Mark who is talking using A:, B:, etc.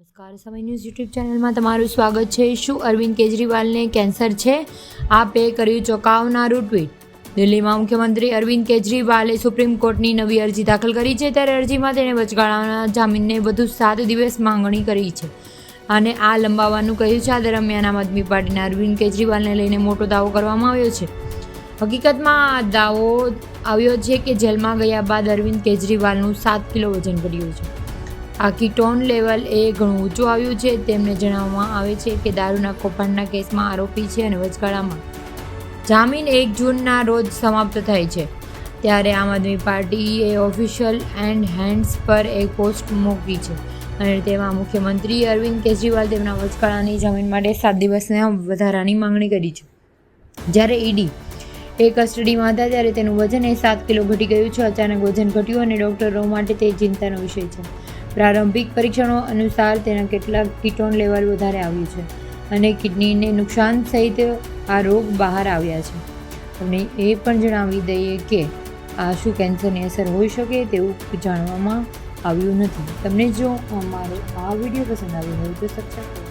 A: નમસ્કાર, સમય news YouTube ચેનલમાં તમારું સ્વાગત છે। શું અરવિંદ કેજરીવાલને કેન્સર છે? આપે કર્યું ચોંકાવનારું ટ્વીટ। દિલ્હીમાં મુખ્યમંત્રી અરવિંદ કેજરીવાલે સુપ્રીમ કોર્ટની નવી અરજી દાખલ કરી છે। ત્યારે અરજીમાં તેણે વચગાળાના જામીનને વધુ 7 દિવસ માંગણી કરી છે અને આ લંબાવવાનું કહ્યું છે। આ દરમિયાન આમ આદમી પાર્ટીના અરવિંદ કેજરીવાલને લઈને મોટો દાવો કરવામાં આવ્યો છે। હકીકતમાં આ દાવો આવ્યો છે કે જેલમાં ગયા બાદ અરવિંદ કેજરીવાલનું 7 કિલો વજન ઘટ્યું છે। આ કીટોન લેવલ એ ઘણું ઊંચું આવ્યું છે। તેમને જણાવવામાં આવે છે કે દારૂના કૌભાંડના કેસમાં આરોપી છે અને વચગાળામાં જામીન 1 જૂનના રોજ સમાપ્ત થાય છે। ત્યારે આમ આદમી પાર્ટીએ ઓફિશિયલ હેન્ડ્સ પર એક પોસ્ટ મૂકી છે અને તેમાં મુખ્યમંત્રી અરવિંદ કેજરીવાલ તેમના વચગાળાની જામીન માટે 7 દિવસના વધારાની માંગણી કરી છે। જ્યારે ઈડી કસ્ટડીમાં હતા ત્યારે તેનું વજન 7 કિલો ઘટી ગયું છે। અચાનક વજન ઘટ્યું અને ડોક્ટરો માટે તે ચિંતાનો વિષય છે। પ્રારંભિક પરીક્ષણો અનુસાર તેના કેટલાક કીટોન લેવલ વધારે આવ્યું છે અને કિડનીને નુકસાન સહિત આ રોગ બહાર આવ્યા છે। તમને એ પણ જણાવી દઈએ કે આ શું કેન્સરની અસર હોઈ શકે તેવું જાણવામાં આવ્યું નથી। તમને જો અમારો આ વિડીયો પસંદ આવ્યો હોય તો સબસ્ક્રાઈબ કરો।